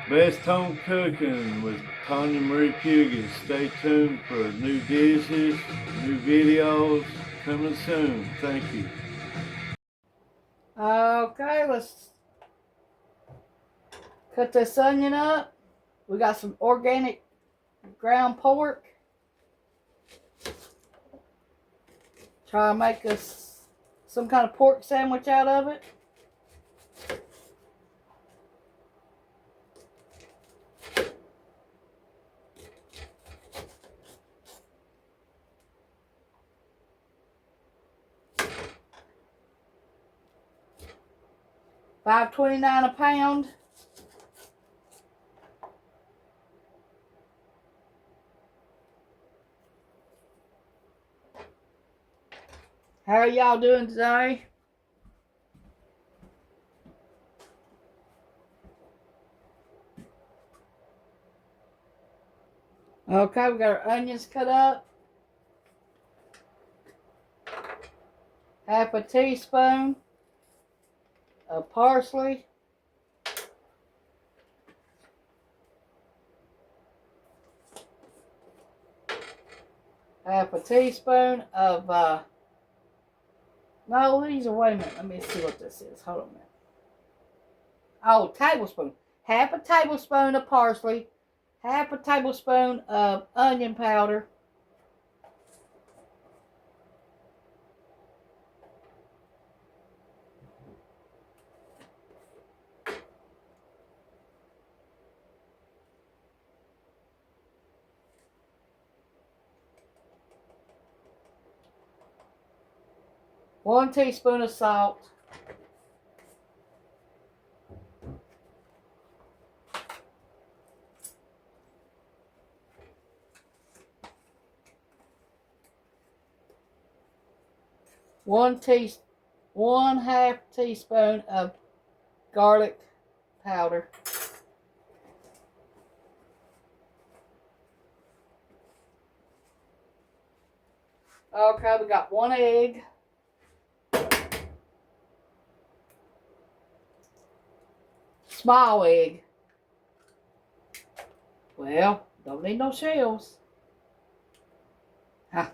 Best Home Cooking with Tawynia M Fugate. Stay tuned for new dishes, new videos coming soon. Thank you. Okay, let's cut this onion up. We got some organic ground pork. Try to make us some kind of pork sandwich out of it. $5.29 a pound. How are y'all doing today? Okay, we got our onions cut up. Half a teaspoon of parsley. Half a teaspoon of, no, these are, wait a minute, let me see what this is. Hold on a minute. Oh, tablespoon. Half a tablespoon of parsley. Half a tablespoon of onion powder. One teaspoon of salt. One half teaspoon of garlic powder. Okay, we got one egg. Small egg. Well, don't need no shells. Huh.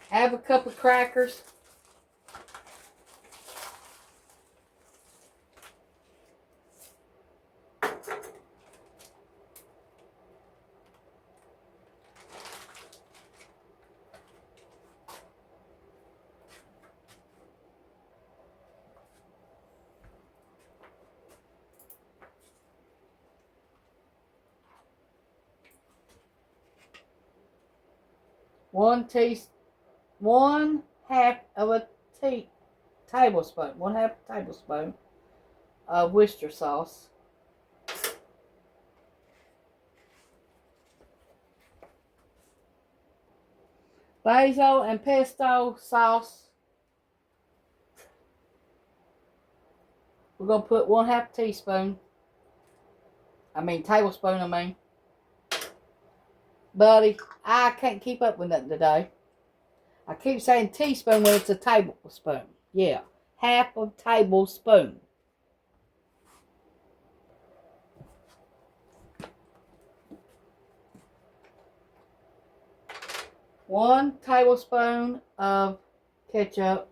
Have a cup of crackers. One half of a tablespoon. One half a tablespoon of Worcester sauce. Basil and pesto sauce. We're going to put one half tablespoon. Buddy, I can't keep up with nothing today. I keep saying teaspoon when it's a tablespoon. Yeah, half a tablespoon. One tablespoon of ketchup.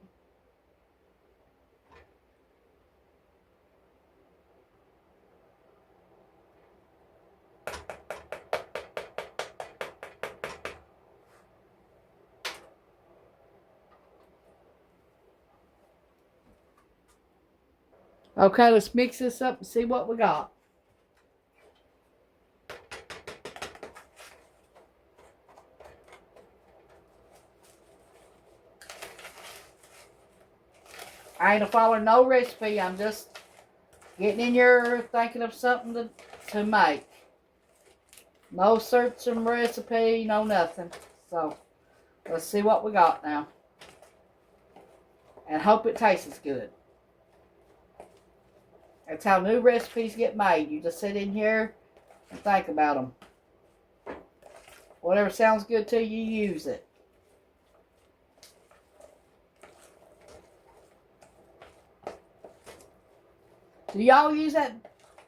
Okay, let's mix this up and see what we got. I ain't following no recipe. I'm just getting in here thinking of something to make. No searching recipe, no nothing. So, let's see what we got now. And hope it tastes good. That's how new recipes get made. You just sit in here and think about them. Whatever sounds good to you, use it. Do y'all use that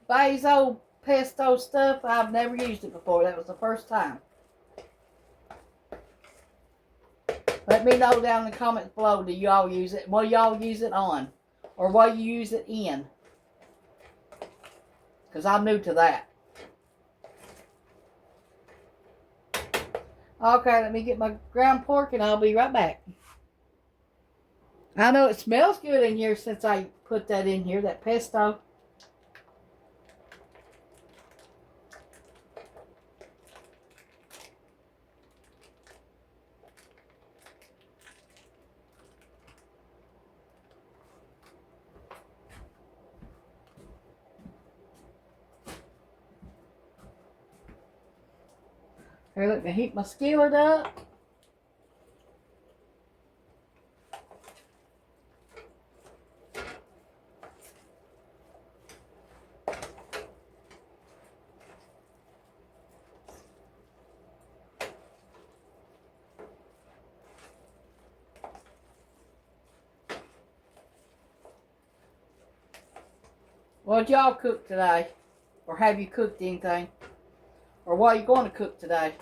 basil pesto stuff? I've never used it before. That was the first time. Let me know down in the comments below. Do y'all use it? What do y'all use it on? Or what you use it in? Because I'm new to that. Okay, let me get my ground pork and I'll be right back. I know it smells good in here since I put that in here, that pesto. Here, let me heat my skillet up. What y'all cook today? Or have you cooked anything? Or what are you going to cook today?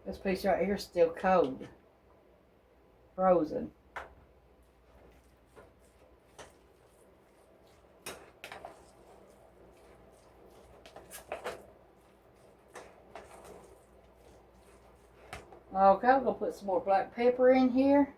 This piece right here is still cold. Frozen. Okay, I'm going to put some more black pepper in here.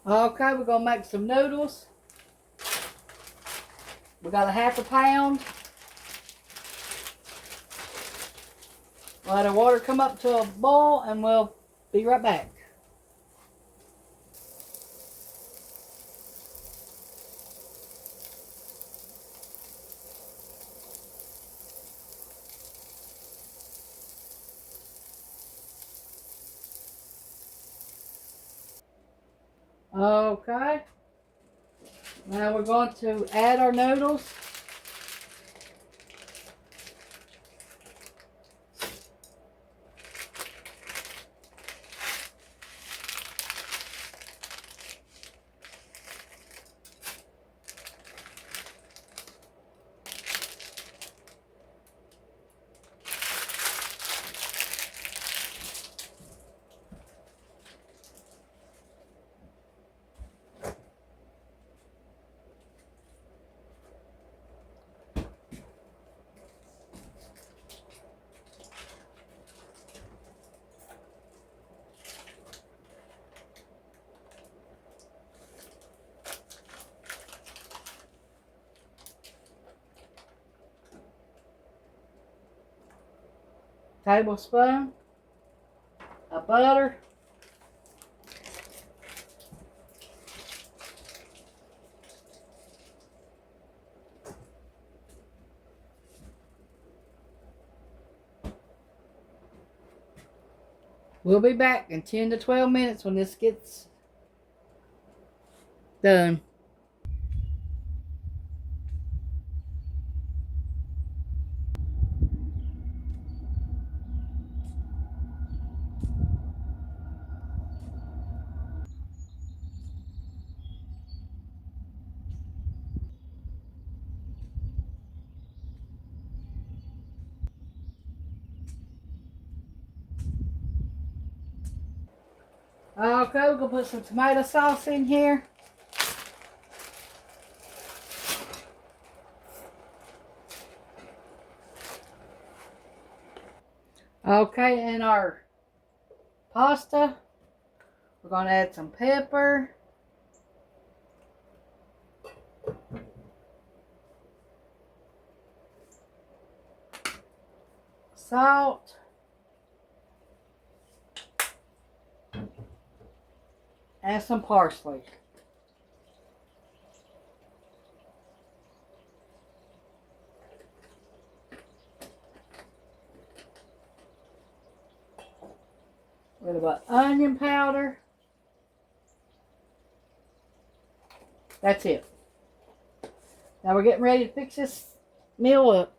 Okay, we're gonna make some noodles. We got a 1/2 pound. Let our water come up to a boil and we'll be right back. Okay. Now we're going to add our noodles. Tablespoon of butter. We'll be back in 10 to 12 minutes when this gets done. Okay, we're gonna put some tomato sauce in here. Okay, and our pasta, we're gonna add some pepper. Salt. And some parsley. A little bit of onion powder. That's it. Now we're getting ready to fix this meal up.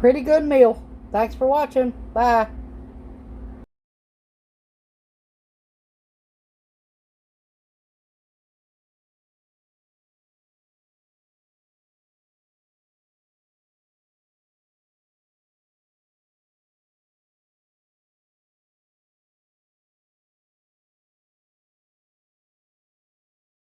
Pretty good meal. Thanks for watching. Bye.